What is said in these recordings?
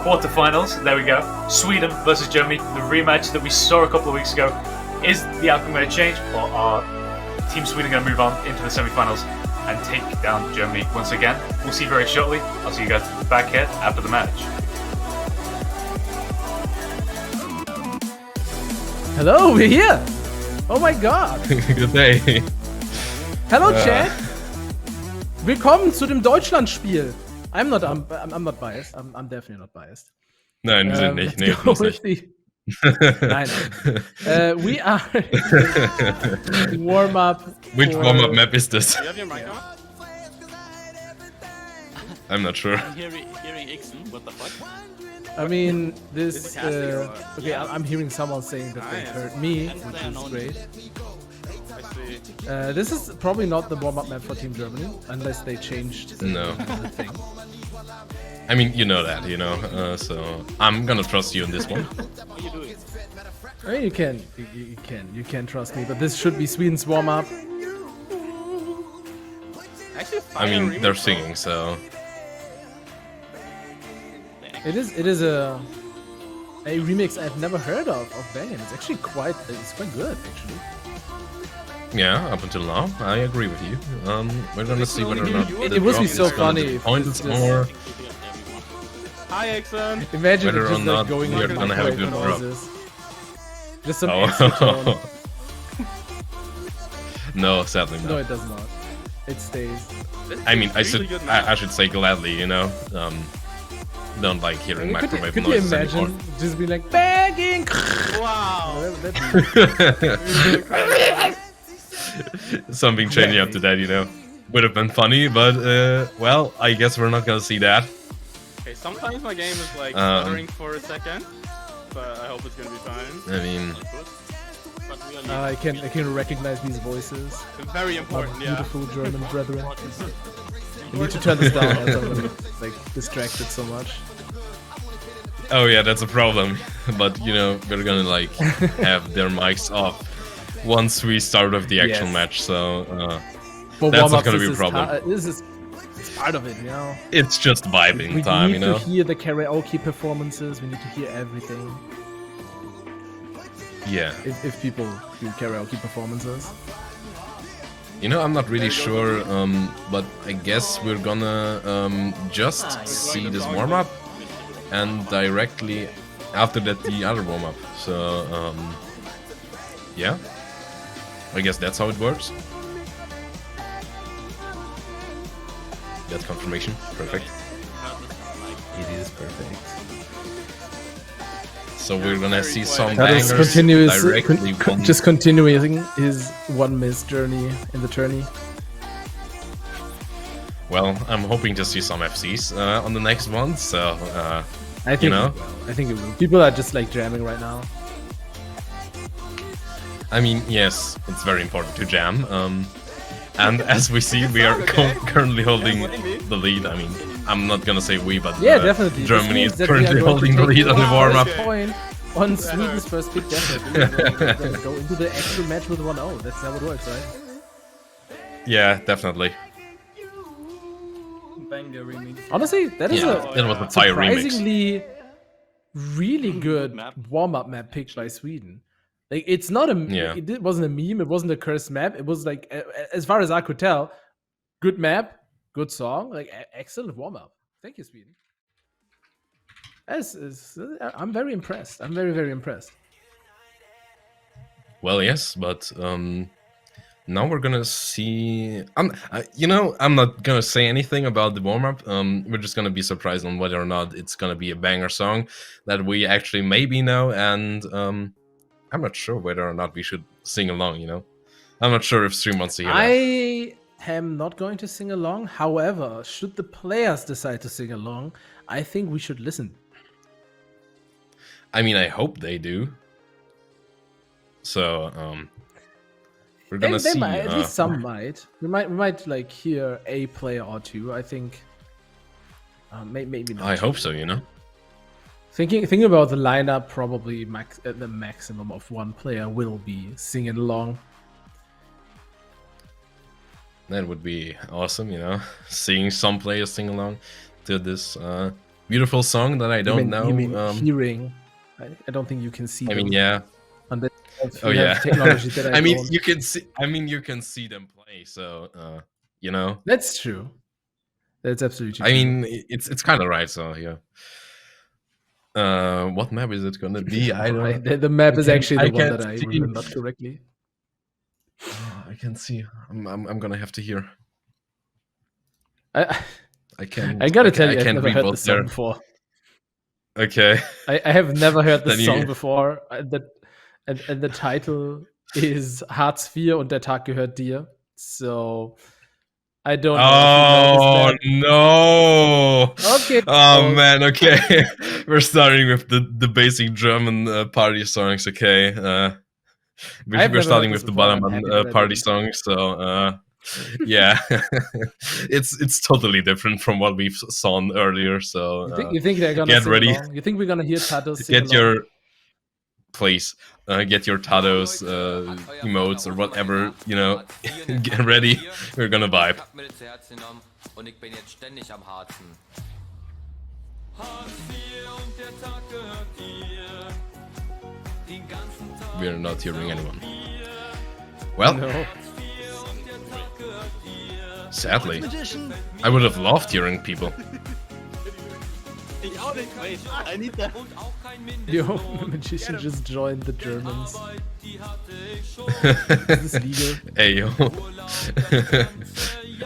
quarterfinals. There we go. Sweden versus Germany. The rematch that we saw a couple of weeks ago. Is the outcome going to change, or are Team Sweden going to move on into the semi-finals and take down Germany once again? We'll see very shortly. I'll see you guys back here after the match. Hello, we're here! Oh my god! Good day. Hello, Chat! Willkommen zu dem Deutschlandspiel! I'm not biased. I'm definitely not biased. Nein, wir sind nicht. Nee, bloß nicht. Nein. We are warm-up. Which warm-up map is this? Do you have your mic on? I'm not sure. I'm hearing Ixen. What the fuck? I mean, this. Is it casting or what? Okay, I'm hearing someone saying that they heard me, which is great. I see. This is probably not the warm-up map for Team Germany, unless they changed No. the thing. I mean, you know that, so I'm gonna trust you in this one. What are you doing? I mean, you can trust me, but this should be Sweden's warm-up. Actually, I mean, they're singing, so... It is a remix I've never heard of Bangin'. It's actually quite good actually. Yeah, up until now, I agree with you. We're gonna see whether or not It would be so funny if points this- or Hi, Ixen. Imagine whether it or just not like going we are into gonna have a microwave good drop. noises. Just some Oh. extra tone. No, sadly No, not. it does not. It stays. I mean, I Really good map. should say gladly, don't like hearing microwave Could you noises imagine anymore. just be like banging? Wow. Something changing up to that, would have been funny, but well, I guess we're not gonna see that. Okay, sometimes my game is like stuttering for a second, but I hope it's gonna be fine. I mean, But we are I can recognize these voices. very Our important, yeah. beautiful German brethren. We need to turn this down as I'm like distracted so much. oh yeah, that's a problem. But we're gonna like have their mics off once we start with the actual Yes. match. So For that's not warm-ups, gonna be a this is problem. this is it's part of it, It's just vibing We time, need to hear the karaoke performances. We need to hear everything. Yeah. If people do karaoke performances. I'm not really sure, but I guess we're gonna just see this warm-up and directly after that the other warm-up. So, yeah. I guess that's how it works. That's confirmation. Perfect. It is perfect. So we're gonna see some That is bangers directly just continuing his one-miss journey in the tourney. Well, I'm hoping to see some FCs on the next one, so I think it will. I think it will. People are just like jamming right now. I mean, yes, it's very important to jam. And as we see, we are currently holding the lead. I mean, I'm not gonna say we, but Yeah, definitely. Germany is This means that we are currently going to holding the take lead on the one warm-up. point on Sweden's first pick, definitely. We're going to go into the actual match with 1-0. That's how it works, right? Yeah, definitely. Banger remix. Honestly, that is Yeah, that was a fire remix. surprisingly really good warm-up map picked by Sweden. Like, it's not a it wasn't a meme, it wasn't a cursed map. It was like, as far as I could tell, good map, good song, like excellent warm-up. Thank you, Sweden. I'm very impressed. I'm very, very impressed. Well, yes, but now we're gonna see. I'm not gonna say anything about the warm-up. We're just gonna be surprised on whether or not it's gonna be a banger song that we actually maybe know, and I'm not sure whether or not we should sing along. I'm not sure if Stream wants to hear that. I am not going to sing along. However, should the players decide to sing along, I think we should listen. I mean, I hope they do. So, we're gonna They see. might, at least some might. We might like hear a player or two. I think. Maybe not. I hope so. Thinking about the lineup, probably the maximum of one player will be singing along. That would be awesome, seeing some players sing along to this beautiful song that I don't know. You mean hearing? I don't think you can see. I mean, yeah. Unless Oh yeah. technology that I mean, don't. you can see. I mean, you can see them play. So you know. That's true. That's absolutely true. I mean, it's kind of right. So yeah. What map is it gonna be? I don't. Right. The map is actually the one that I see. remembered correctly. Oh, I can see. I'm gonna have to hear. I can't. I gotta tell you, I I've can't never read heard both this song there. before. Okay. I have never heard this Then song you- before. And the title is Hartz IV und der Tag gehört dir. So I don't know if you know this Oh map. no! Okay. Oh man. Okay. We're starting with the basic German party songs. Okay. We're starting with the Ballermann party songs. So yeah, it's totally different from what we've saw earlier. So you think they're gonna get sing ready. along? You think we're gonna hear Tato sing Get along? your please get your Tados emotes or whatever, you know. Get ready, we're gonna vibe. We're not hearing anyone. Well, No. sadly, I would have loved hearing people. Wait, I need that. Yo, magician just joined the Germans. Is this legal? Hey yo.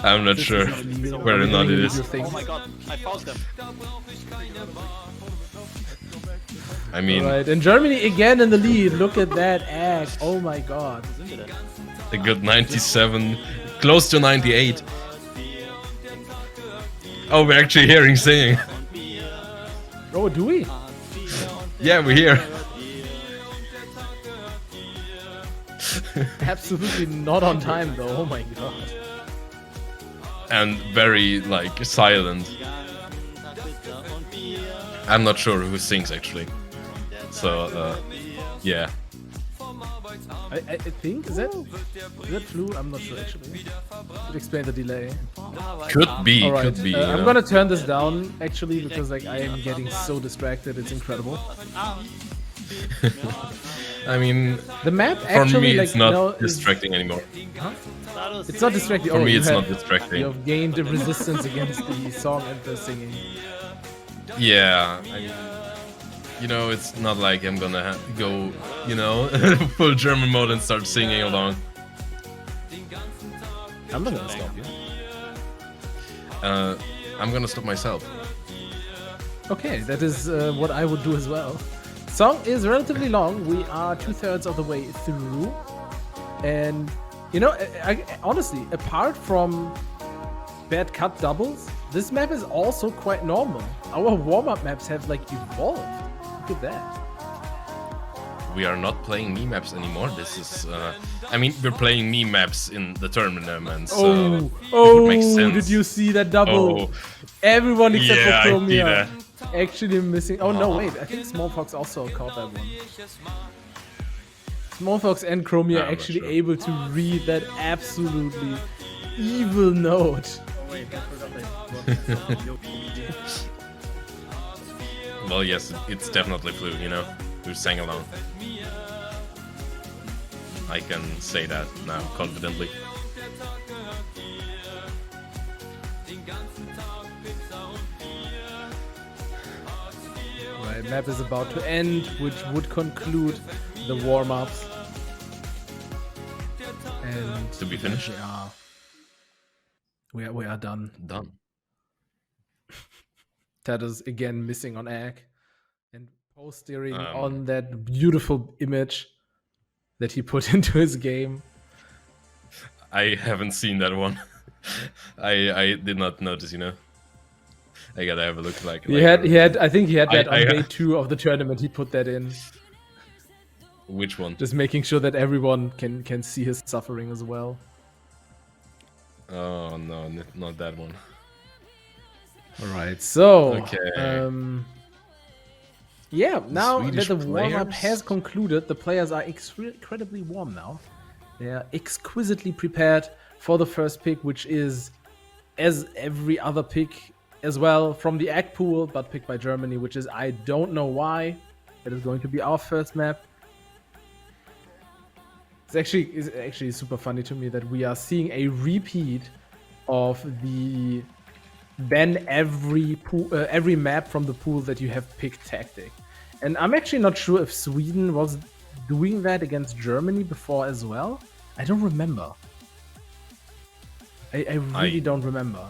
I'm not sure whether or not it is. Oh my god, I found them. I mean, Right, and Germany again in the lead. Look at that act. Oh my god. a good 97, close to 98. Oh, we're actually hearing singing. Oh, do we? Yeah, we're here. Absolutely not on time though. Oh my god. And very, like, silent. I'm not sure who sings, actually. So, yeah. I think is that Flu? I'm not sure actually. Could explain the delay. Could be, All right, could be. You I'm know. gonna turn this down actually because like I am getting so distracted. It's incredible. I mean, The map for actually me, like it's not now distracting anymore. It's not distracting. For oh, me, you it's have, not distracting. You have gained a resistance against the song and the singing. Yeah, I mean, you know, it's not like I'm gonna go, you know, full German mode and start singing along. I'm not gonna stop you. I'm gonna stop myself. Okay, that is what I would do as well. Song is relatively long. We are 2/3 of the way through, and you know, honestly, apart from bad cut doubles, this map is also quite normal. Our warm-up maps have like evolved. Look at that. We are not playing me maps anymore. This is, I mean, we're playing me maps in the tournament, so it makes sense. Did you see that double? Oh. Everyone except Yeah, for I see Chromia that. actually missing. Oh no, wait, I think Smallfox also caught that one. Smallfox and Chromia I'm not actually sure. able to read that absolutely evil note. Well, yes, it's definitely Flu, you know, who sang along. I can say that now confidently. Right, map is about to end, which would conclude the warm-ups. And To be finished? we are done. Done. That is again missing on egg and posting Um. on that beautiful image that he put into his game. I haven't seen that one. I did not notice, you know. I gotta have a look. Like He had. I think he had that I- on day 2 of the tournament. He put that in, Which one? just making sure that everyone can see his suffering as well. Oh no, not that one. All right, so Okay. yeah. Now Swedish that the warm up players? has concluded, the players are incredibly warm now. They are exquisitely prepared for the first pick, which is, as every other pick as well from the egg pool, but picked by Germany, which is, I don't know why. It is going to be our first map. It's actually super funny to me that we are seeing a repeat of the ban every map from the pool that you have picked tactic. And I'm actually not sure if Sweden was doing that against Germany before as well. I don't remember. I really don't remember.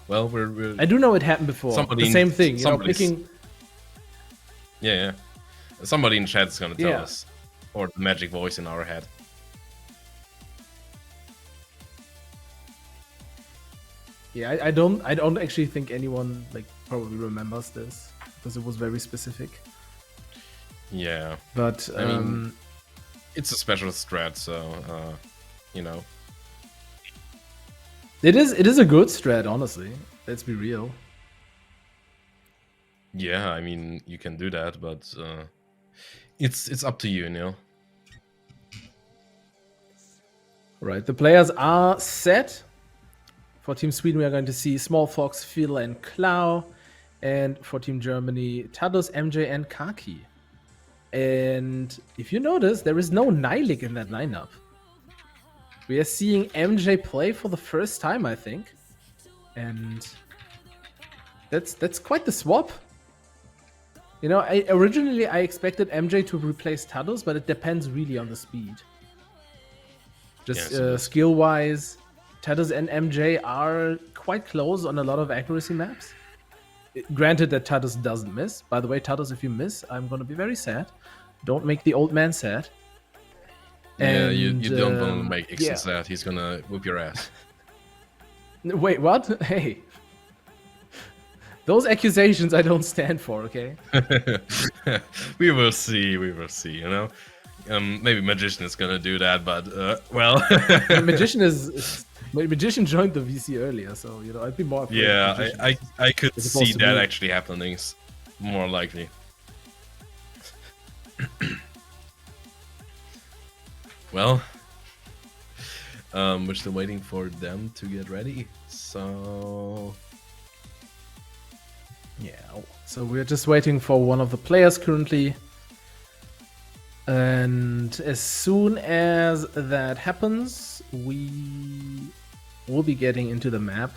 Well, we're I do know it happened before. The same thing, you know, picking. Yeah. Somebody in chat is gonna tell us, or the magic voice in our head. Yeah, I don't actually think anyone like probably remembers this because it was very specific. Yeah, but I mean, it's a special strat, so you know. It is a good strat, honestly. Let's be real. Yeah, I mean, you can do that, but it's up to you, Neil. Right, the players are set. For Team Sweden, we are going to see Small Fox, Phil, and Clau. And for Team Germany, Tados, MJ, and Kaki. And if you notice, there is no Nylik in that lineup. We are seeing MJ play for the first time, I think. And that's quite the swap. You know, originally I expected MJ to replace Tados, but it depends really on the speed. Just skill-wise, Tados and MJ are quite close on a lot of accuracy maps. Granted that Tados doesn't miss. By the way, Tados, if you miss, I'm going to be very sad. Don't make the old man sad. Yeah, you don't want to make Ixon sad. He's going to whip your ass. Wait, what? Hey. Those accusations I don't stand for, okay? We will see, you know? Maybe Magician is gonna do that, but, well... Magician joined the VC earlier, so, you know, I'd be more afraid of Magician. I could see that actually happening, more likely. Well... we're still waiting for them to get ready, so... Yeah, so we're just waiting for one of the players currently. And as soon as that happens, we will be getting into the map.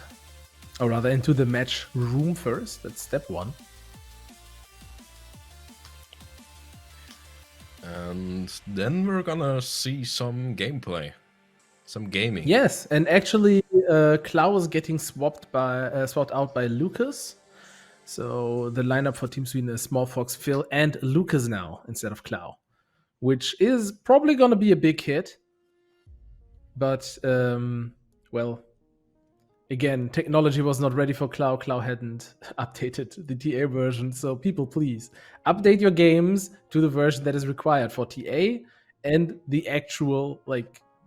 Or rather, into the match room first. That's step one. And then we're gonna see some gameplay. Some gaming. Yes, and actually, Clau is getting swapped out by Lucas. So the lineup for Team Sweden is Small Fox, Phil, and Lucas now instead of Clau, which is probably going to be a big hit. But, well, again, technology was not ready for Clau. Clau hadn't updated the TA version. So people, please, update your games to the version that is required for TA and the actual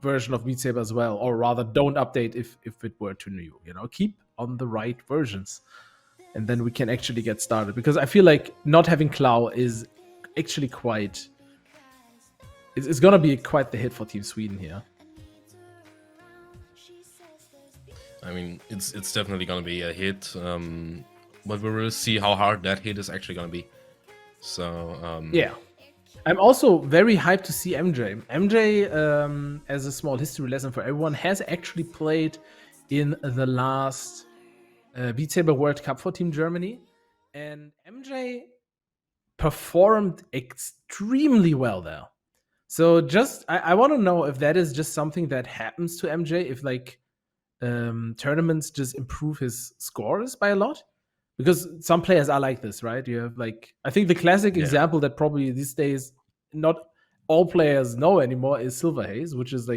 version of Beat Saber as well. Or rather, don't update if it were too new. You know, keep on the right versions. And then we can actually get started. Because I feel like not having Clau is actually quite... It's going to be quite the hit for Team Sweden here. I mean, it's definitely going to be a hit. But we will see how hard that hit is actually going to be. So, yeah. I'm also very hyped to see MJ. MJ, as a small history lesson for everyone, has actually played in the last... Beat Saber World Cup for Team Germany, and MJ performed extremely well there. So just I want to know if that is just something that happens to MJ, if tournaments just improve his scores by a lot, because some players are like this, right? You have I think the classic example that probably these days not all players know anymore is Silver Haze, which is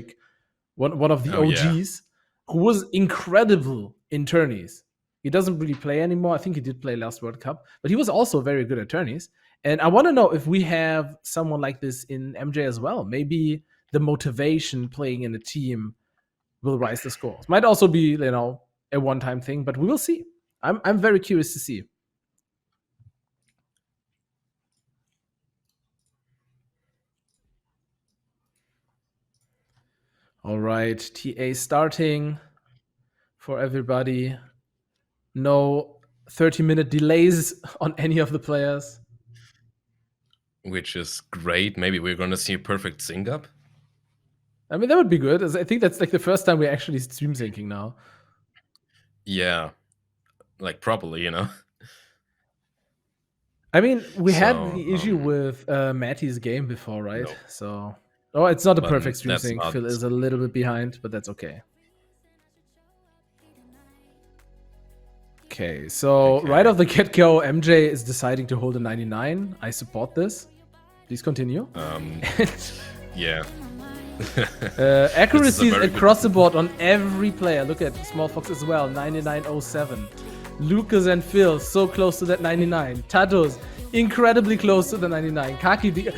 one of the OGs who was incredible in tourneys. He doesn't really play anymore. I think he did play last World Cup, but he was also very good at tourneys. And I want to know if we have someone like this in MJ as well. Maybe the motivation playing in a team will rise the scores. Might also be, you know, a one-time thing, but we will see. I'm very curious to see. All right, TA starting for everybody. No 30-minute delays on any of the players. Which is great. Maybe we're gonna see a perfect sync up. I mean, that would be good. I think that's like the first time we're actually stream syncing now. Yeah, like properly, you know. I mean, we had the issue with Matty's game before, right? No. So, it's not a perfect stream sync. Phil is a little bit behind, but that's okay. Okay, so right off the get-go, MJ is deciding to hold a 99. I support this. Please continue. Yeah. Accuracies across the board on every player. Look at Small Fox as well, 99.07. Lucas and Phil, so close to that 99. Tatos, incredibly close to the 99. Kaki,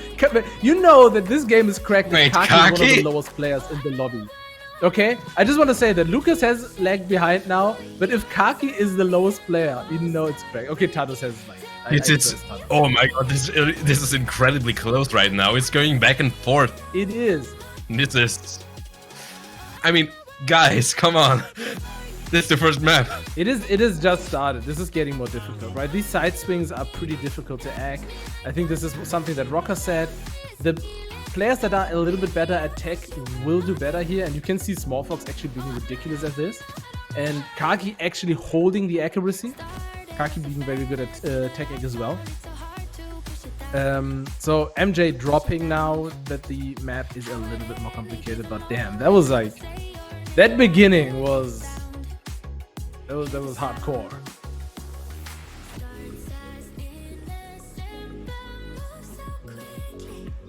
you know that this game is cracked. Wait, Kaki is one of the lowest players in the lobby. Okay? I just want to say that Lucas has lagged behind now, but if Kaki is the lowest player, you know it's cracked. Okay, Tatos has like... Oh my god, this is incredibly close right now. It's going back and forth. It is. This is... I mean, guys, come on. This is the first map. It is just started. This is getting more difficult, right? These side swings are pretty difficult to act. I think this is something that Rocker said. The players that are a little bit better at tech will do better here, and you can see Small Fox actually being ridiculous at this. And Kaki actually holding the accuracy. Kaki being very good at tech as well. So MJ dropping now that the map is a little bit more complicated, but damn, that was like... That beginning was... That was hardcore.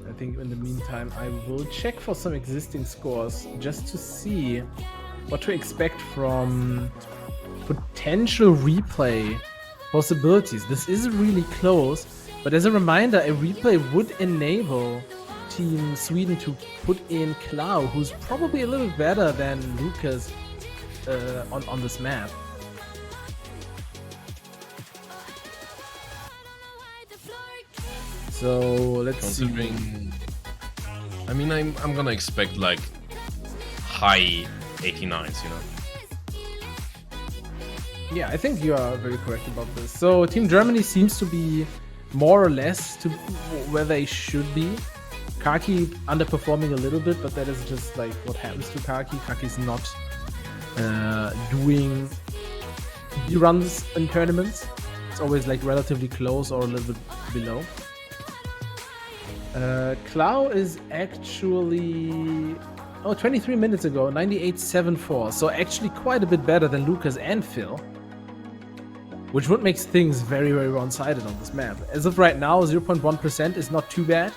I think in the meantime I will check for some existing scores just to see what to expect from potential replay possibilities. This is really close, but as a reminder, a replay would enable Team Sweden to put in Clau, who's probably a little better than Lucas on this map. So let's see. I mean, I'm gonna expect like high 89s, you know. Yeah, I think you are very correct about this. So Team Germany seems to be more or less to where they should be. Kaki underperforming a little bit, but that is just like what happens to Kaki. Kaki's not doing runs in tournaments. It's always like relatively close or a little bit below. Clau is actually 23 minutes ago, 98.74. So actually quite a bit better than Lucas and Phil, which would make things very, very one-sided on this map. As of right now, 0.1% is not too bad,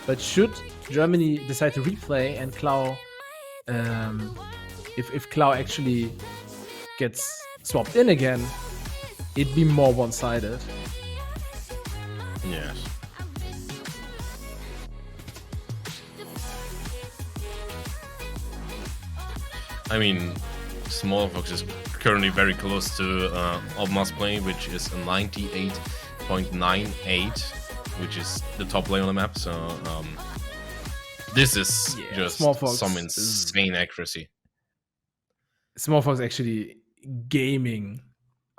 but should Germany decide to replay and Clau, if Clau actually gets swapped in again, it'd be more one-sided. Yes. I mean, Small Fox is currently very close to Obma's play, which is a 98.98, which is the top play on the map. So this is just some insane accuracy. Small Fox actually gaming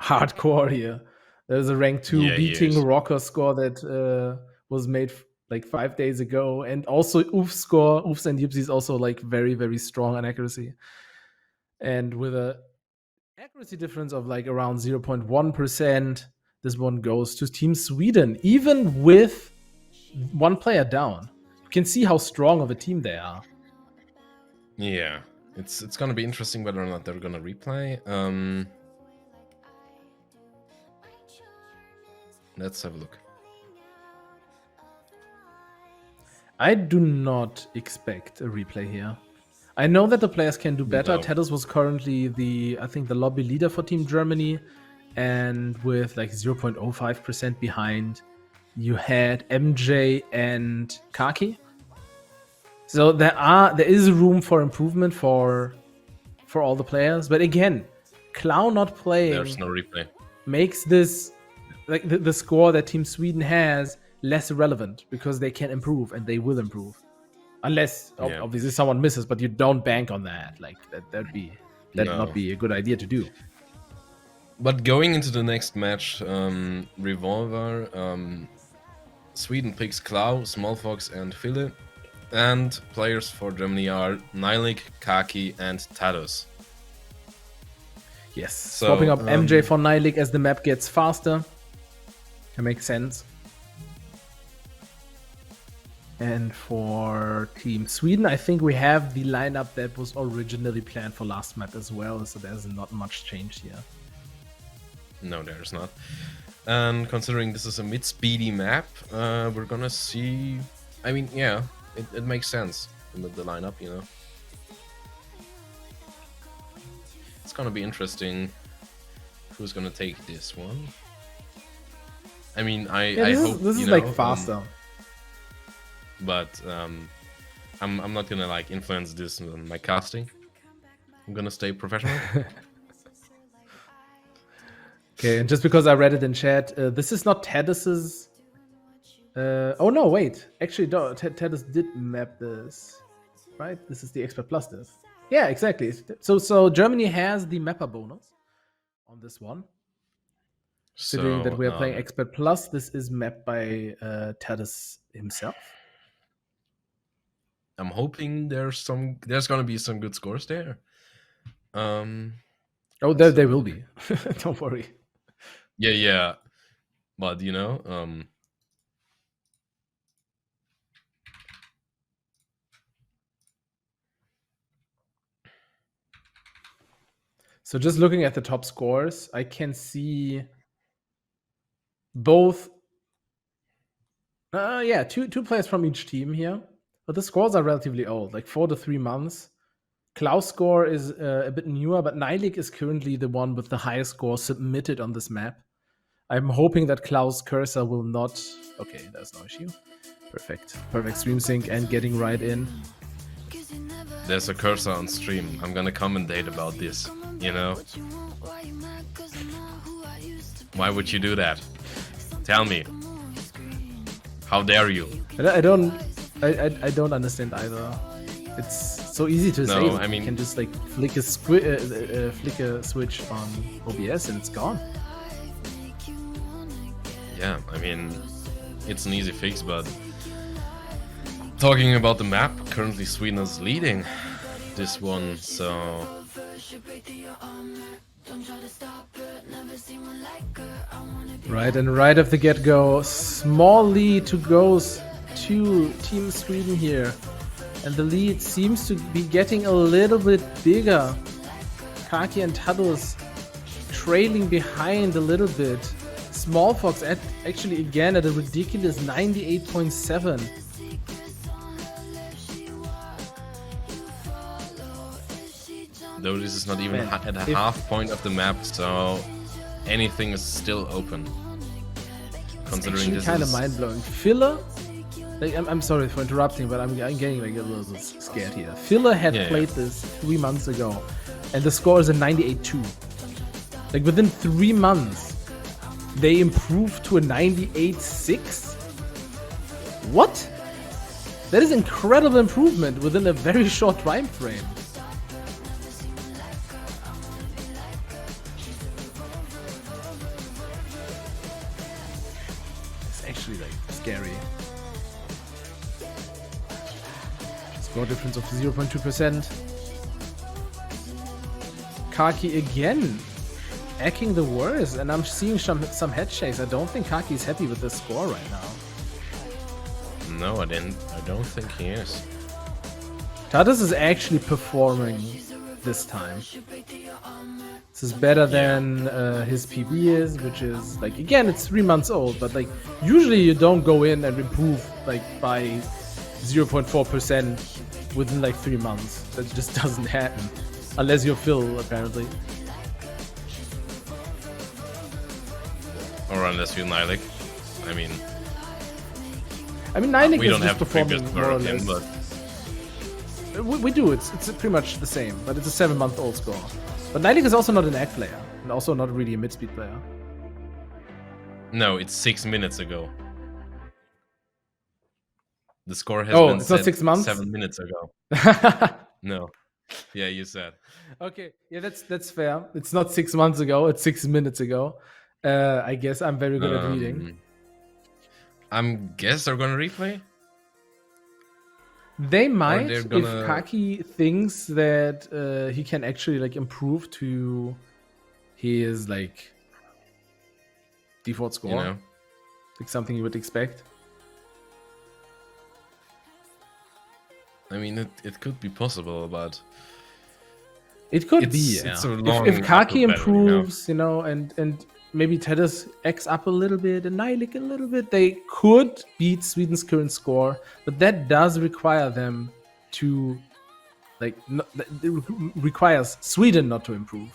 hardcore here. There's a rank 2 beating Rocker score that was made like 5 days ago, and also Oof's score. Oof's and Yipsy's also like very, very strong on accuracy. And with a accuracy difference of like around 0.1%, this one goes to Team Sweden, even with one player down. You can see how strong of a team they are. Yeah, it's gonna be interesting whether or not they're gonna replay. Let's have a look. I do not expect a replay here. I know that the players can do better. No. Tedros was currently the lobby leader for Team Germany, and with like 0.05% behind, you had MJ and Kaki. So there is room for improvement for all the players. But again, Clown not playing, there's no replay, makes this like the score that Team Sweden has less relevant, because they can improve and they will improve. Unless obviously someone misses, but you don't bank on that. Like that'd not be a good idea to do. But going into the next match, Revolver, Sweden picks Clow, Smallfox, and Philip, and players for Germany are Nylik, Kaki, and Tados. Yes, So, swapping up MJ for Nylik as the map gets faster. Can make sense. And for Team Sweden, I think we have the lineup that was originally planned for last map as well, so there's not much change here. No, there's not. And considering this is a mid-speedy map, we're gonna see... I mean, yeah, it makes sense in the lineup, you know. It's gonna be interesting who's gonna take this one. I mean, I hope, this is you know, like faster. But I'm not gonna like influence this in my casting. I'm gonna stay professional. Okay, and just because I read it in chat, this is not Tedis's. Oh no, wait. Actually, no, Tedis did map this, right? This is the Expert Plus div. Yeah, exactly. So Germany has the mapper bonus on this one. Considering that we are playing Expert Plus, this is mapped by Tedis himself. I'm hoping there's gonna be some good scores there. Oh, there will be. Don't worry. Yeah. But you know, So just looking at the top scores, I can see both. Two players from each team here, but the scores are relatively old, like 4 to 3 months. Klaus' score is a bit newer, but Nylik is currently the one with the highest score submitted on this map. I'm hoping that Klaus' cursor will not... Okay, there's no issue. Perfect stream sync and getting right in. there's a cursor on stream. I'm gonna commentate about this, you know? Why would you do that? Tell me. How dare you? I don't understand either. It's so easy to say. I mean, you can just like flick a switch on OBS and it's gone. Yeah, I mean, it's an easy fix, but talking about the map, currently Sweden is leading this one, so... Right, and right off the get-go, small lead goes to Team Sweden here. And the lead seems to be getting a little bit bigger. Kaki and Tados trailing behind a little bit. Smallfox actually again at a ridiculous 98.7. Though this is not even at a half point of the map, so anything is still open. Considering this kind of is mind-blowing. Filler, like, I'm sorry for interrupting, but I'm getting like a little scared here. Filler had played this 3 months ago, and the score is a 98.2. Like within 3 months, they improved to a 98.6. What? That is incredible improvement within a very short time frame. Actually like scary. Score difference of 0.2%. Kaki again acting the worst, and I'm seeing some head shakes. I don't think Kaki is happy with the score right now. No, I don't think he is. Tadas is actually performing this time. This is better than his PB is, which is like, again, it's 3 months old, but like usually you don't go in and improve like by 0.4% within like 3 months. That just doesn't happen unless you're Phil, apparently. Or unless you're Nylik. I mean, Nylik we is don't just have the performing previous more score or of him, less. but We do. It's pretty much the same, but it's a 7-month-old score. But Nylik is also not an ag player, and also not really a mid-speed player. no, it's 6 minutes ago. The score has Oh, been it's not set 6 months? 7 minutes ago. No. Yeah, you said. Okay, yeah, that's fair. It's not 6 months ago, it's 6 minutes ago. I guess I'm very good at reading. I'm guess they're gonna replay. They might they're if gonna- Kaki thinks that he can actually like improve to his like default score, You know, like something you would expect. I mean, it could be possible, but It could be, It's- yeah. it's a long If Kaki uphill battle, you know? improves, and maybe Tedis X up a little bit and Nylik a little bit, they could beat Sweden's current score, but that does require them to, like, it requires Sweden not to improve.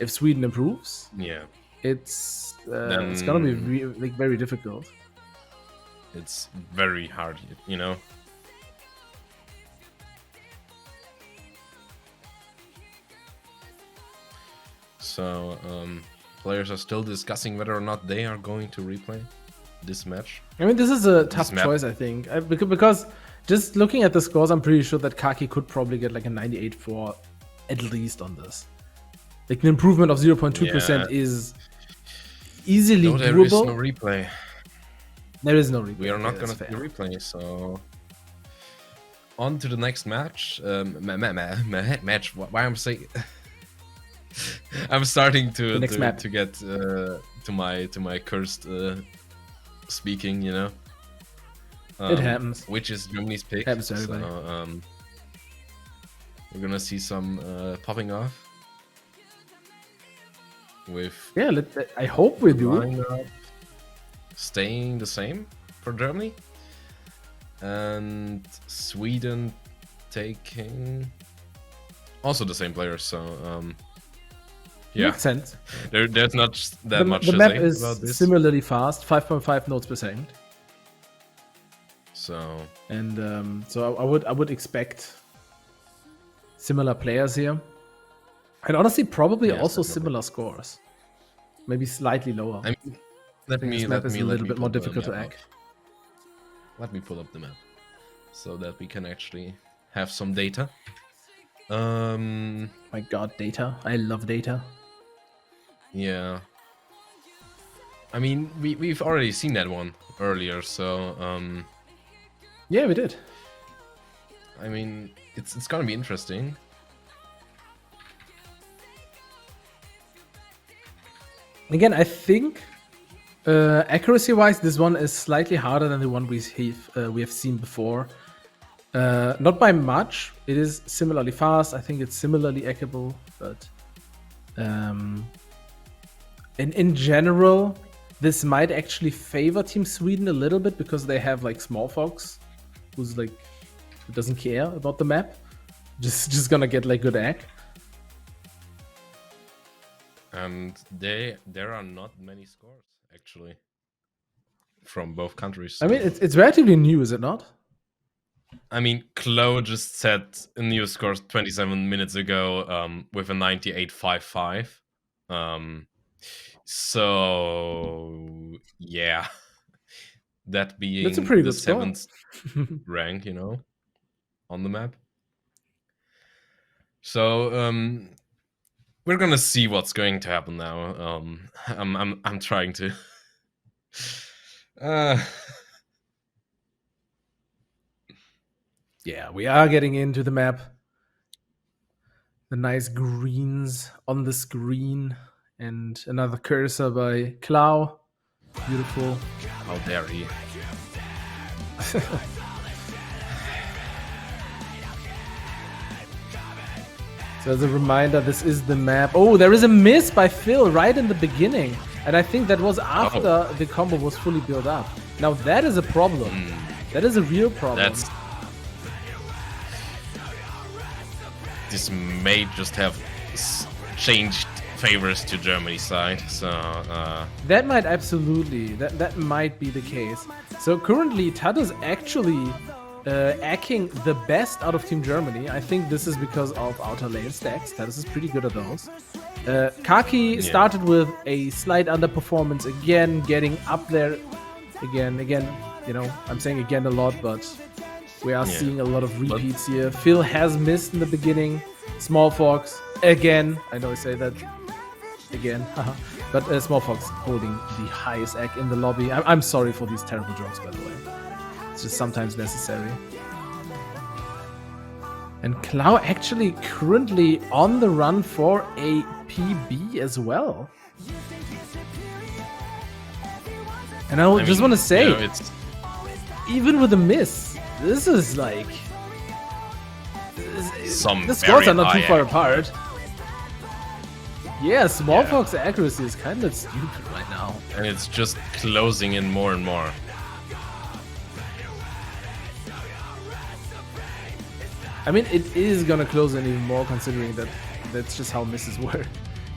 If Sweden improves, yeah, it's gonna be like very difficult. it's very hard, you know. So, players are still discussing whether or not they are going to replay this match. I mean, this is a tough map- choice, I think, because just looking at the scores, I'm pretty sure that Kaki could probably get like a 98 for at least on this. Like an improvement of 0.2% is easily No, there doable. is no replay. There is no replay. We are not Okay, going to that's do fair. replay, so on to the next match. Match. Why I'm saying? I'm starting to next map. to get to my cursed speaking. You know. It happens. Which is Germany's pick. Happens to everybody. So, we're gonna see some popping off. With Yeah, I hope we do. lineup staying the same for Germany, and Sweden taking also the same players. So yeah, Makes sense. there's not that much The to map say is about this. similarly fast, 5.5 nodes per second, So and so I would expect similar players here, and honestly, probably Yes, also definitely. similar scores, maybe slightly lower. I mean, let I think me this map is a little bit more pull the difficult to map hack. up. Let me pull up the map so that we can actually have some data. My god, data. I love data. Yeah. I mean, we've already seen that one earlier, so Yeah, we did. I mean, it's gonna be interesting. Again, I think accuracy-wise, this one is slightly harder than the one we have seen before. Not by much. It is similarly fast. I think it's similarly hackable, but in general, this might actually favor Team Sweden a little bit because they have like Small Fox, who doesn't care about the map, just gonna get like good hack. And there are not many scores actually from both countries. I mean, it's relatively new, is it not? I mean, Chloe just set a new score 27 minutes ago with a 98.55. So yeah, that being That's a pretty the good score. 7th rank, you know, on the map. So we're gonna see what's going to happen now. I'm trying to. Yeah, we are getting into the map. The nice greens on the screen, and another cursor by Clau. Beautiful. How dare he? So as a reminder, this is the map. Oh, there is a miss by Phil right in the beginning. And I think that was after the combo was fully built up. Now that is a problem. That is a real problem. This may just have changed favors to Germany's side. So that might absolutely, that might be the case. So currently, Tad is actually hacking the best out of Team Germany. I think this is because of outer lane stacks. Tad is pretty good at those. Kaki started with a slight underperformance again, getting up there again. You know, I'm saying again a lot, but we are seeing a lot of repeats here. Phil has missed in the beginning. Small Fox again. I know I say that again, but Small Fox holding the highest egg in the lobby. I'm sorry for these terrible jokes, by the way. It's just sometimes necessary. And Clow actually currently on the run for a PB as well. And I just want to say, you know, it's even with a miss, this is like... some the scores are not too very far high apart. Yeah, Small Fox accuracy is kind of stupid right now. and it's just closing in more and more. I mean, it is gonna close in even more, considering that that's just how misses work.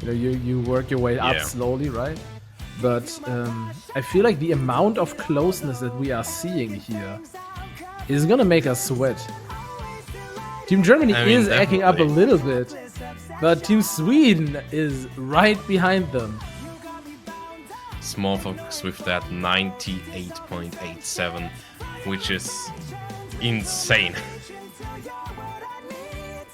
You know, you work your way up slowly, right? But I feel like the amount of closeness that we are seeing here is gonna make us sweat. Team Germany is acting up a little bit, but Team Sweden is right behind them. Small Fox with that 98.87, which is insane.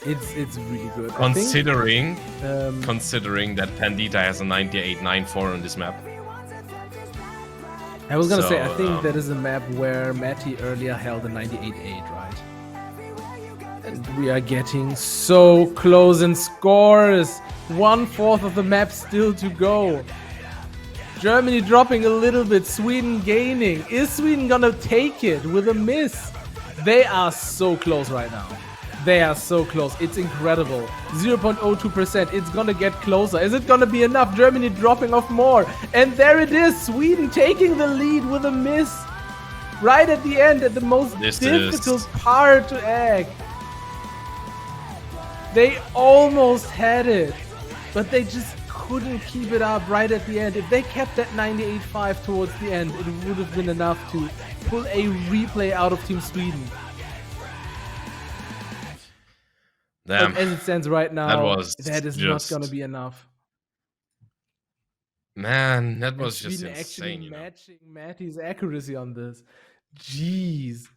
It's really good. Considering that Pandita has a 98.94 on this map. I was gonna say, I think that is a map where Matty earlier held a 98.8, right? And we are getting so close in scores. 1/4 of the map still to go. Germany dropping a little bit, Sweden gaining. Is Sweden gonna take it with a miss? They are so close right now. They are so close. It's incredible. 0.02%. It's gonna get closer. Is it gonna be enough? Germany dropping off more. And there it is. Sweden taking the lead with a miss. Right at the end, at the most difficult part to egg. They almost had it, but they just couldn't keep it up right at the end. If they kept that 98.5 towards the end, it would have been enough to pull a replay out of Team Sweden. Damn. But as it stands right now, that is just not going to be enough. Man, that was and just Sweden insane. Actually you know? matching Matty's accuracy on this. Jeez.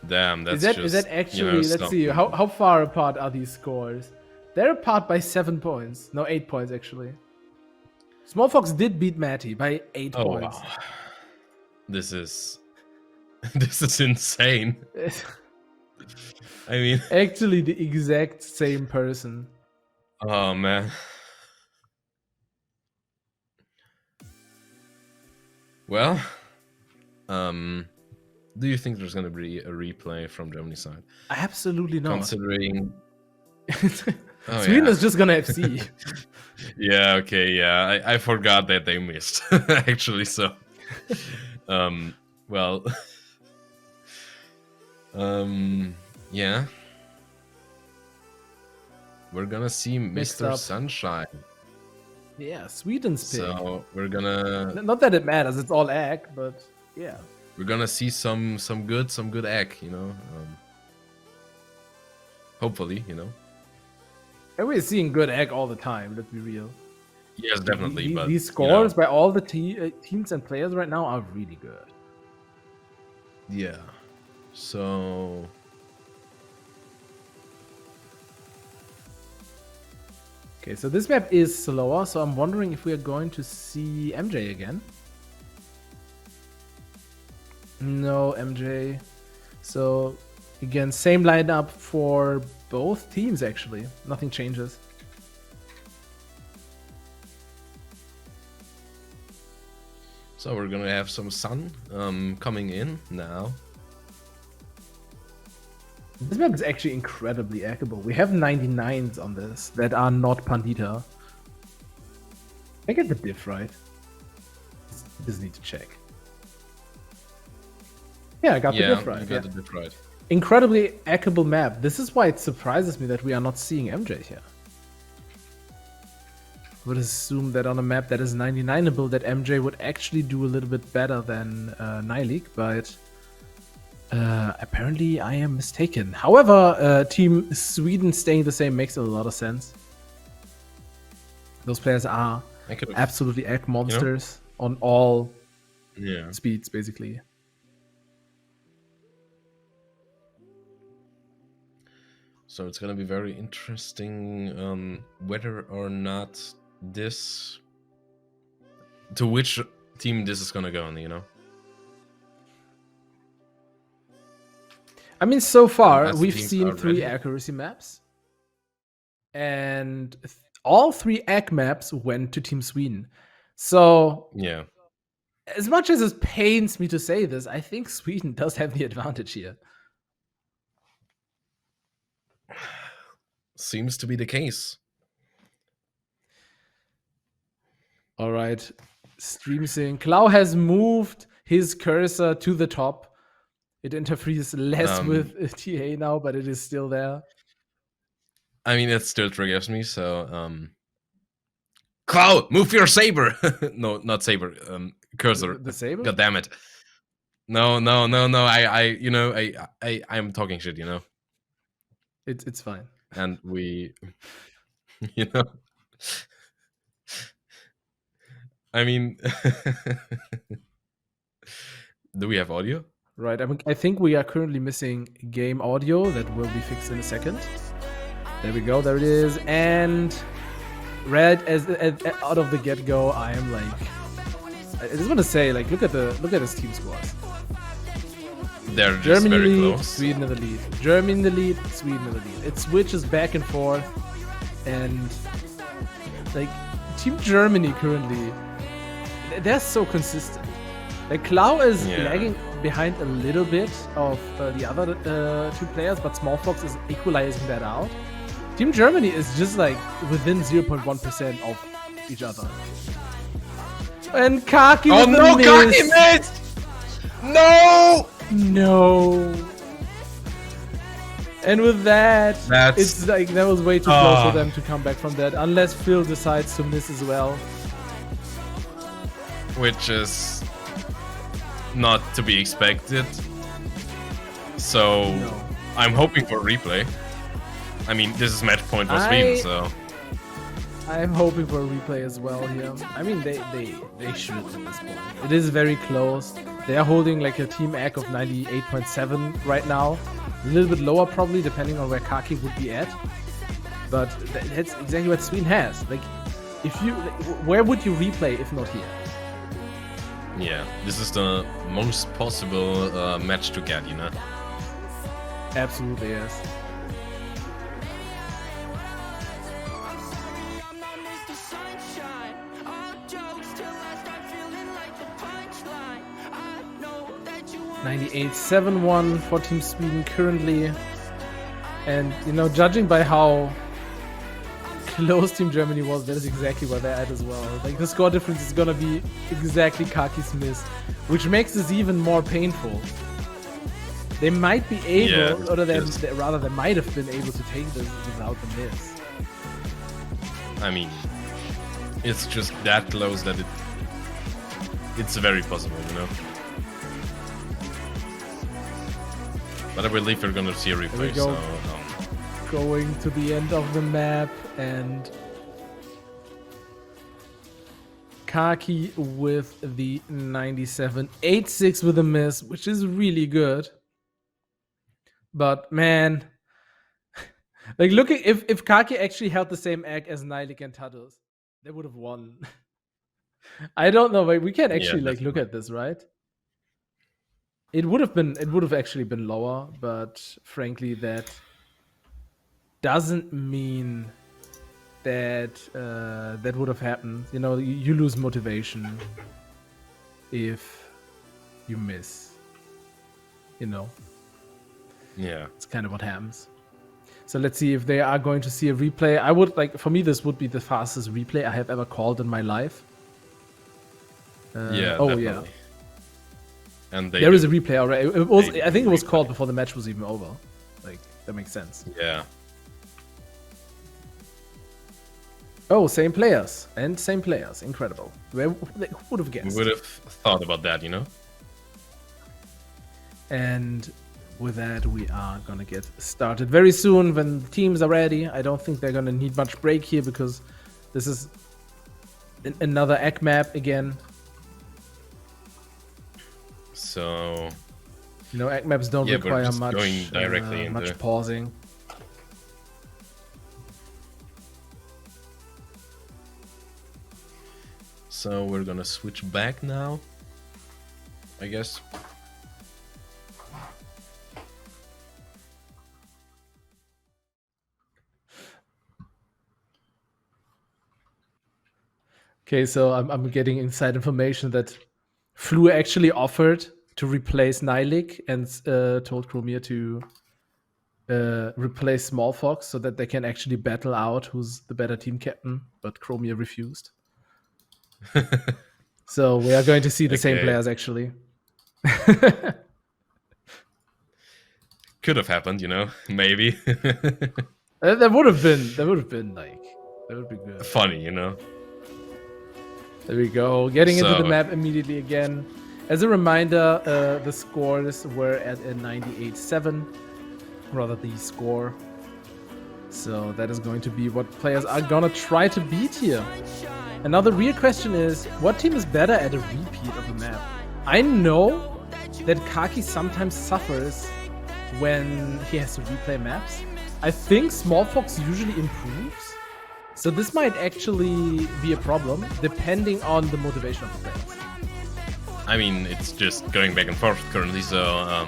Damn, that's Is that actually? Let's see. How far apart are these scores? They're apart by 7 points. No, 8 points actually. Small Fox did beat Matty by 8 points. Wow. This is insane. I mean, actually the exact same person. Oh man. Well, do you think there's gonna be a replay from Germany's side? Absolutely not. Considering Sweden is just gonna FC. Yeah, okay, yeah. I forgot that they missed actually, so well yeah. We're gonna see Mr. Sunshine. Yeah, Sweden's pick. So we're gonna not that it matters, it's all egg, but yeah. We're gonna see some good egg, you know. Hopefully, you know. And we're seeing good egg all the time, let's be real. Yes, definitely. But these scores by all the teams and players right now are really good. Yeah. So okay, so this map is slower, so I'm wondering if we are going to see MJ again. No MJ. So again, same lineup for both teams actually. Nothing changes. So we're gonna have some sun coming in now. This map is actually incredibly eggable. We have 99s on this that are not Pandita. I get the diff right. Just need to check. Yeah, I got the diff right. You got the diff right. Incredibly eggable map. This is why it surprises me that we are not seeing MJ here. I would assume that on a map that is 99able that MJ would actually do a little bit better than Nilik, but apparently I am mistaken. However, Team Sweden staying the same makes a lot of sense. Those players are absolutely egg monsters on all speeds, basically. So it's gonna be very interesting whether or not this, to which team this is gonna go on, you know. I mean, so far we've teams seen are 3 ready. accuracy maps, and all 3 ACK maps went to Team Sweden. So Yeah. as much as it pains me to say this, I think Sweden does have the advantage here. Seems to be the case. All right, stream sync. Clau has moved his cursor to the top. It interferes less with TA now, but it is still there. I mean, it still triggers me, so Clau, move your saber. No, not saber. Cursor. The saber? God damn it. No. I'm talking shit, you know. It's fine. And we, you know, I mean, do we have audio? Right. I think we are currently missing game audio. That will be fixed in a second. There we go. There it is. And Red, as out of the get-go, I am like, I just want to say, like, look at this team scores. They're just Germany very lead, close. Sweden in the lead. Germany in the lead, Sweden in the lead. It switches back and forth, and like Team Germany currently, they're so consistent. Like Clau is lagging behind a little bit of the other 2 players, but Small Fox is equalizing that out. Team Germany is just like within 0.1% of each other. And Kaki with the miss. Kaki missed! No! No. And with that, it's like that was way too close for them to come back from that, unless Phil decides to miss as well. Which is not to be expected. So I'm hoping for a replay. I mean, this is match point for Sweden, so I'm hoping for a replay as well here. I mean, they should at this point. It is very close. They are holding like a team ACK of 98.7 right now. A little bit lower probably, depending on where Kaki would be at. But that's exactly what Sweden has. Like, if you, where would you replay if not here? yeah, this is the most possible match to get, you know. Absolutely, yes. (98.71) for Team Sweden currently, and you know, judging by how close Team Germany was, that is exactly where they're at as well. Like the score difference is gonna be exactly Kaki's miss, which makes this even more painful. They might be able, or they might have been able to take this without the miss. I mean, it's just that close that it's very possible, you know. But I believe we're gonna see a replay. So, going to the end of the map, and Kaki with the 97.86 with a miss, which is really good. But man, like looking, if Kaki actually held the same ACK as Nilik and Tados, they would have won. I don't know, but we can actually like look at this, right? It would have actually been lower, but frankly, that doesn't mean that that would have happened. You know, you lose motivation if you miss. You know. Yeah, it's kind of what happens. So let's see if they are going to see a replay. I would like, for me, this would be the fastest replay I have ever called in my life. Definitely. And there is a replay already. It was, I think it was called before the match was even over. Like, that makes sense. Yeah. Oh, same players. And same players. Incredible. Who would have guessed? We would have thought about that, you know? And with that, we are gonna get started very soon when teams are ready. I don't think they're gonna need much break here because this is another ACK map again. So, you know, ACK maps don't require much much pausing. So we're gonna switch back now, I guess. Okay, so I'm getting inside information that Flu actually offered to replace Nilik and told Chromia to replace Small Fox so that they can actually battle out who's the better team captain, but Chromia refused. So we are going to see the same players actually. Could have happened, you know, maybe. That would have been like, that would be good. Funny, you know. There we go. Getting into the map immediately again. As a reminder, the scores were at a 98-7, rather the score. So that is going to be what players are gonna try to beat here. And now the real question is, what team is better at a repeat of the map? I know that Kaki sometimes suffers when he has to replay maps. I think Small Fox usually improves. So this might actually be a problem, depending on the motivation of the players. I mean, it's just going back and forth currently, so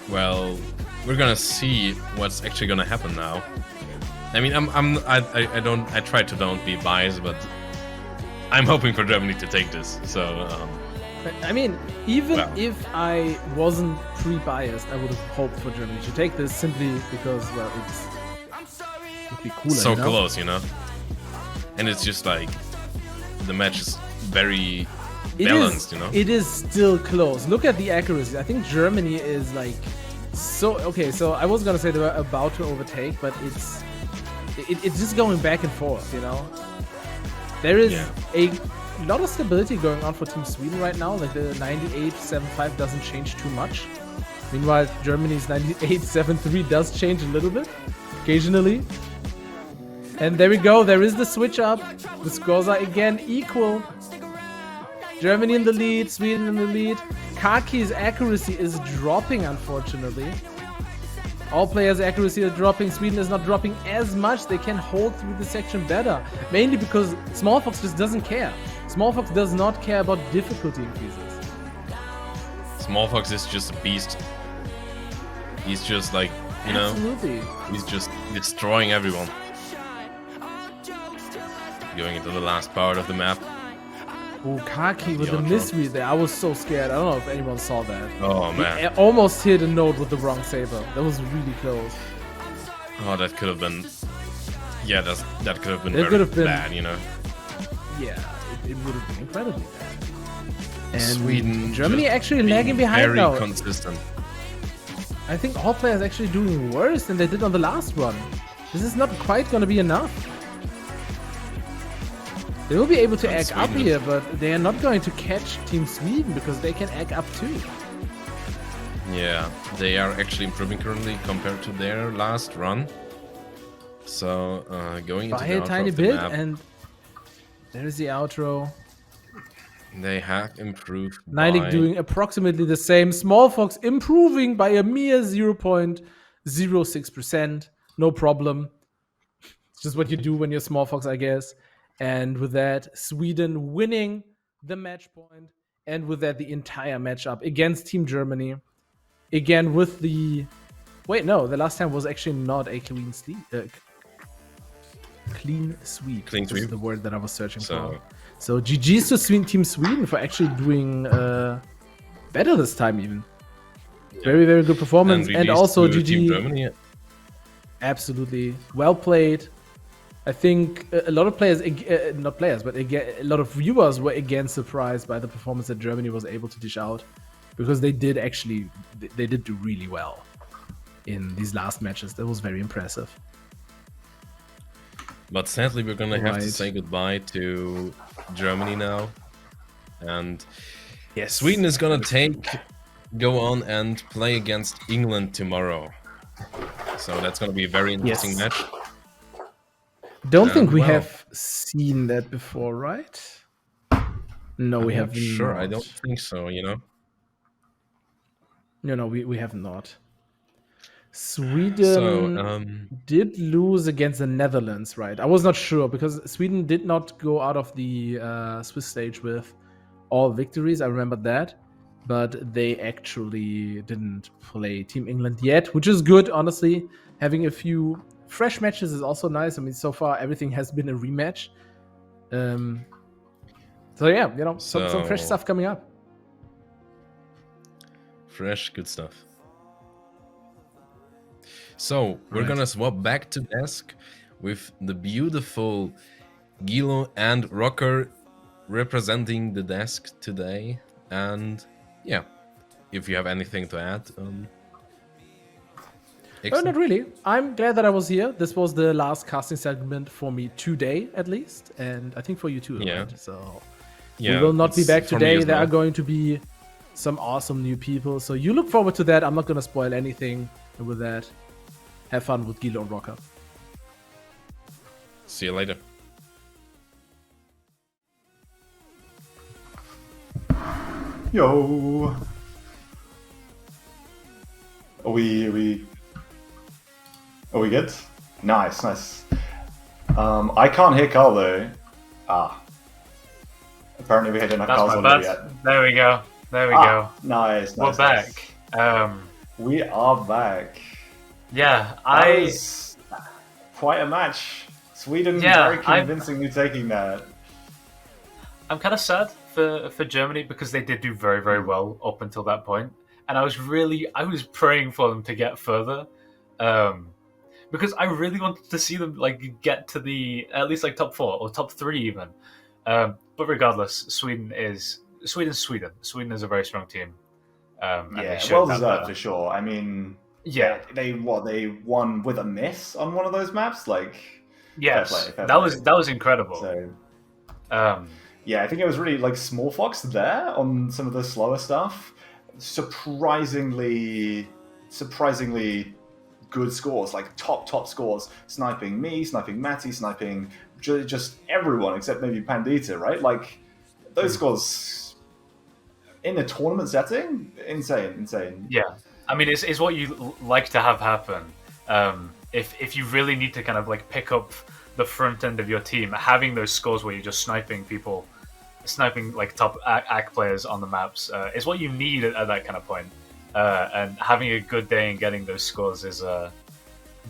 well, we're gonna see what's actually gonna happen now. I mean, I try to don't be biased, but I'm hoping for Germany to take this. So I mean, even if I wasn't pre-biased, I would have hoped for Germany to take this simply because, well, it would be cooler. So close, you know. And it's just like the match is very balanced, you know. It is still close. Look at the accuracy. I think Germany is like so okay. So I was gonna say they were about to overtake, but it's just going back and forth, you know. There is a lot of stability going on for Team Sweden right now. Like the 98-7-5 doesn't change too much. Meanwhile, Germany's 98-7-3 does change a little bit, occasionally. And there we go. There is the switch up. The scores are again equal. Germany in the lead, Sweden in the lead. Kaki's accuracy is dropping, unfortunately. All players' accuracy are dropping. Sweden is not dropping as much. They can hold through the section better. Mainly because Small Fox just doesn't care. Small Fox does not care about difficulty increases. Small Fox is just a beast. He's just like, you know, he's just destroying everyone. Going into the last part of the map. Oh, Kaki with the misread there. I was so scared. I don't know if anyone saw that. Oh, man. He almost hit a node with the wrong saber. That was really close. Oh, that could have been... Yeah, that could have been very bad, you know? Yeah, it would have been incredibly bad. And Sweden, Germany actually lagging behind now. Very consistent. I think all players actually doing worse than they did on the last run. This is not quite going to be enough. They will be able to egg up here, but they are not going to catch Team Sweden because they can egg up too. Yeah, they are actually improving currently compared to their last run. So going into the outro tiny of the bit, map, and there's the outro. They have improved. Nilik doing approximately the same. Small Fox improving by a mere 0.06%. No problem. It's just what you do when you're Small Fox, I guess. And with that, Sweden winning the match point, and with that, the entire matchup against Team Germany. Again, with the... Wait, no, the last time was actually not a clean sweep. Clean sweep. Clean sweep. This is the word that I was searching for. So GG's to Team Sweden for actually doing better this time even. Yeah. Very, very good performance. And also GG. Team Germany. Absolutely. Well played. I think a lot of players, not players, but again, a lot of viewers were again surprised by the performance that Germany was able to dish out, because they did do really well in these last matches. That was very impressive. But sadly, we're gonna have to say goodbye to Germany now, and Sweden is gonna go on and play against England tomorrow. So that's gonna be a very interesting match. Don't think we have seen that before, right? No, we have not. Sure, I don't think so, you know? No, we have not. Sweden did lose against the Netherlands, right? I was not sure because Sweden did not go out of the Swiss stage with all victories. I remember that. But they actually didn't play Team England yet, which is good, honestly. Having a few fresh matches is also nice. I mean, so far everything has been a rematch. So yeah, you know, some fresh stuff coming up. Fresh, good stuff. So we're gonna swap back to desk with the beautiful Gilo and Rocker representing the desk today. And yeah, if you have anything to add, not really. I'm glad that I was here. This was the last casting segment for me today, at least, and I think for you too. Yeah. Right? So yeah, we will not be back today. There well. are going to be some awesome new people, so you look forward to that. I'm not going to spoil anything with that. Have fun with Gilo and Rocker. See you later. Yo. Are we good? Nice. I can't hear Carl though. Apparently we didn't have Carl's on yet. There we go. Go. Nice. We're back. We are back. Yeah, That was quite a match. Sweden very convincingly taking that. I'm kind of sad for Germany because they did do very, very well up until that point. And I was praying for them to get further. Because I really wanted to see them like get to the at least like top 4 or top 3 even. But regardless, Sweden is a very strong team. Well deserved for sure. I mean, they won with a miss on one of those maps. Like, yes, fair that play. was incredible. So, I think it was really like Small Fox there on some of the slower stuff. Surprisingly good scores, like top scores. Sniping me, sniping Matty, sniping just everyone except maybe Pandita, right? Like those scores in a tournament setting, insane. Yeah, I mean it's what you like to have happen. If you really need to kind of like pick up the front end of your team, having those scores where you're just sniping like top ACK players on the maps is what you need at that kind of point. And having a good day and getting those scores is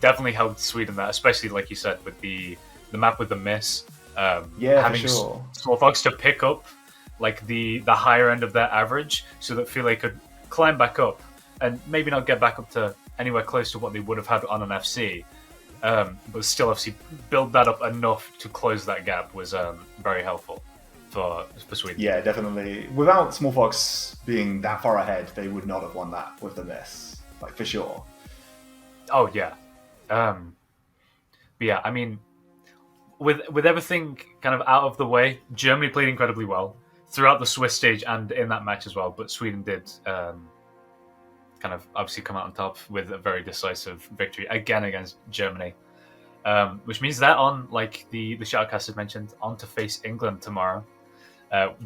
definitely helped Sweden that, especially like you said with the map with the miss. Having for sure. Small Fox to pick up like the higher end of their average so that File could climb back up and maybe not get back up to anywhere close to what they would have had on an FC. But still obviously build that up enough to close that gap was very helpful for Sweden. Yeah, definitely. Without Small Fox being that far ahead, they would not have won that with the miss, like for sure. Oh yeah, but yeah. I mean, with everything kind of out of the way, Germany played incredibly well throughout the Swiss stage and in that match as well. But Sweden did kind of obviously come out on top with a very decisive victory again against Germany. Which means that on like the shoutcast had mentioned, on to face England tomorrow.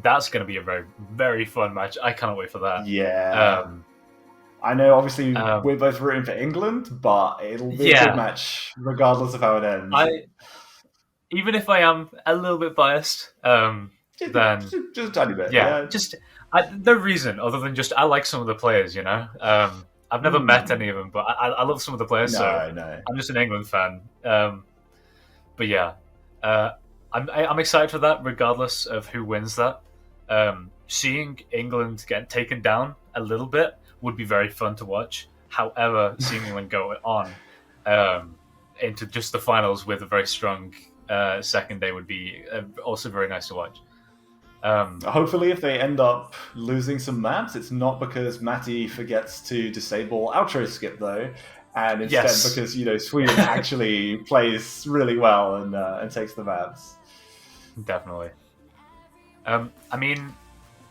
That's going to be a very, very fun match. I cannot wait for that. Yeah. I know, obviously, we're both rooting for England, but it'll be a good match, regardless of how it ends. Even if I am a little bit biased, then... Just a tiny bit. Yeah, just... no reason, other than just I like some of the players, you know? I've never met any of them, but I love some of the players, so I'm just an England fan. But yeah, I'm excited for that, regardless of who wins that. Seeing England get taken down a little bit would be very fun to watch. However, seeing England go on into just the finals with a very strong second day would be also very nice to watch. Hopefully, if they end up losing some maps, it's not because Matty forgets to disable outro skip, though, and instead because, you know, Sweden actually plays really well and takes the maps. Definitely. I mean,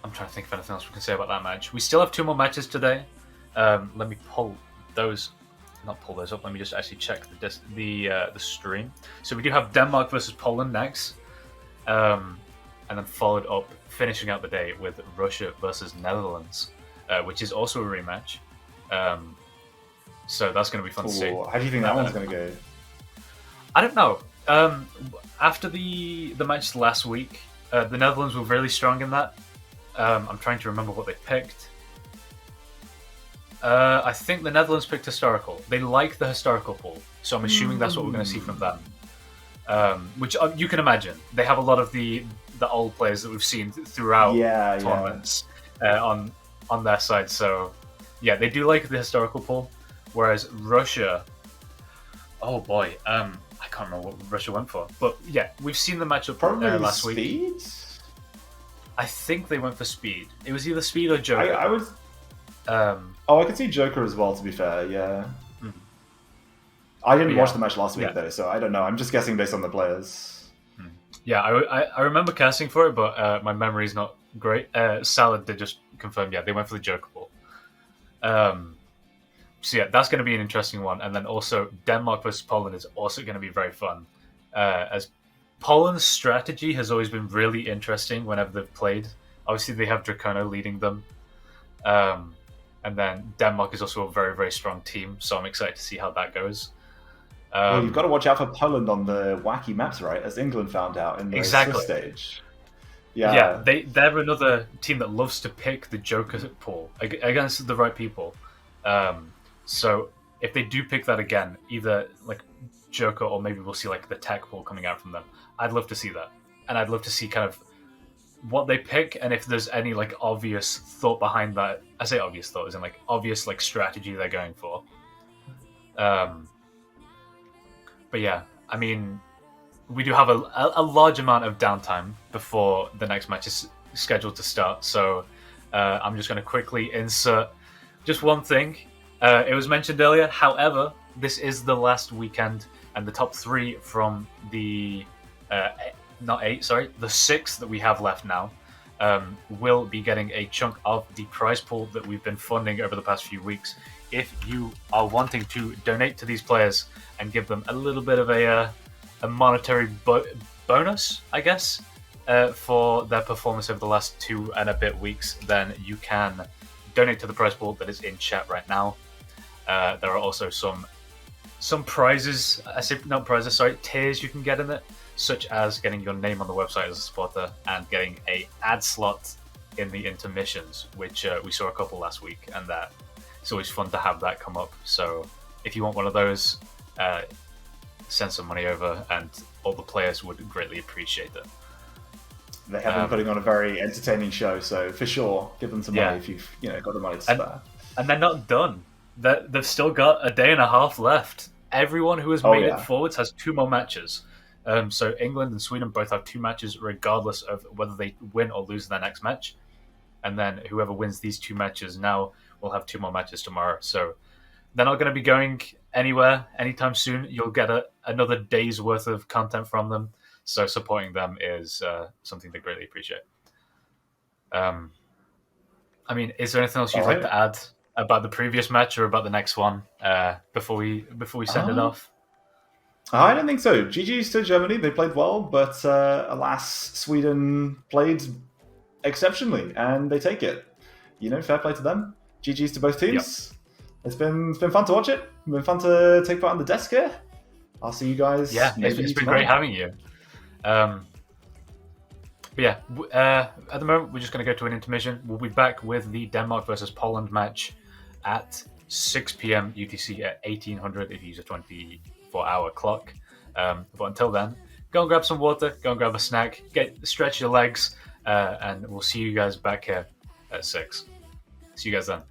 I'm trying to think of anything else we can say about that match. We still have 2 more matches today. Let me pull those. Not pull those up. Let me just actually check the stream. So we do have Denmark versus Poland next, and then followed up, finishing out the day with Russia versus Netherlands, which is also a rematch. So that's going to be fun to see. How do you think that one's going to go? I don't know. After the match last week, the Netherlands were really strong in that. I'm trying to remember what they picked. I think the Netherlands picked historical. They like the historical pool, so I'm assuming that's what we're going to see from them. Which you can imagine. They have a lot of the old players that we've seen throughout tournaments on their side. So yeah, they do like the historical pool. Whereas Russia, oh boy, I can't remember what Russia went for. But yeah, we've seen the matchup last week. Speed? I think they went for speed. It was either speed or Joker. I was. I could see Joker as well. To be fair, yeah. I didn't watch the match last week though, so I don't know. I'm just guessing based on the players. Yeah, I remember casting for it, but my memory's not great. Salad did just confirm. Yeah, they went for the Joker ball. So yeah, that's going to be an interesting one. And then also Denmark versus Poland is also going to be very fun. As Poland's strategy has always been really interesting whenever they've played. Obviously, they have Dracono leading them. And then Denmark is also a very, very strong team. So I'm excited to see how that goes. Well, you've got to watch out for Poland on the wacky maps, right? As England found out in the Swiss stage. Yeah, they're another team that loves to pick the Joker pool against the right people. So if they do pick that again, either like Joker or maybe we'll see like the tech pool coming out from them, I'd love to see that. And I'd love to see kind of what they pick and if there's any like obvious thought behind that. I say obvious thought as in like obvious like strategy they're going for. But yeah, I mean, we do have a large amount of downtime before the next match is scheduled to start. So I'm just going to quickly insert just one thing. It was mentioned earlier. However, this is the last weekend, and the top 3 from the the 6 that we have left now will be getting a chunk of the prize pool that we've been funding over the past few weeks. If you are wanting to donate to these players and give them a little bit of a monetary bonus, I guess, for their performance over the last 2 and a bit weeks, then you can donate to the prize pool that is in chat right now. There are also some prizes, tiers you can get in it, such as getting your name on the website as a supporter and getting a ad slot in the intermissions, which we saw a couple last week, and that it's always fun to have that come up. So if you want one of those, send some money over, and all the players would greatly appreciate it. They have been putting on a very entertaining show, so for sure, give them some money if you've got the money to spare. And they're not done. They've still got a day and a half left. Everyone who has made it forwards has 2 more matches. So England and Sweden both have 2 matches, regardless of whether they win or lose their next match. And then whoever wins these 2 matches now will have 2 more matches tomorrow. So they're not going to be going anywhere anytime soon. You'll get another day's worth of content from them. So supporting them is something they greatly appreciate. I mean, is there anything else you'd like to add about the previous match or about the next one before we send it off? I don't think so. GG's to Germany. They played well, but alas, Sweden played exceptionally, and they take it. Fair play to them. GG's to both teams. Yep. It's been fun to watch it. It's been fun to take part on the desk here. I'll see you guys. Yeah, it's been great having you. But yeah, at the moment we're just going to go to an intermission. We'll be back with the Denmark versus Poland match at 6 p.m. UTC at 1800 if you use a 24-hour clock. But until then, go and grab some water, go and grab a snack, stretch your legs, and we'll see you guys back here at 6. See you guys then.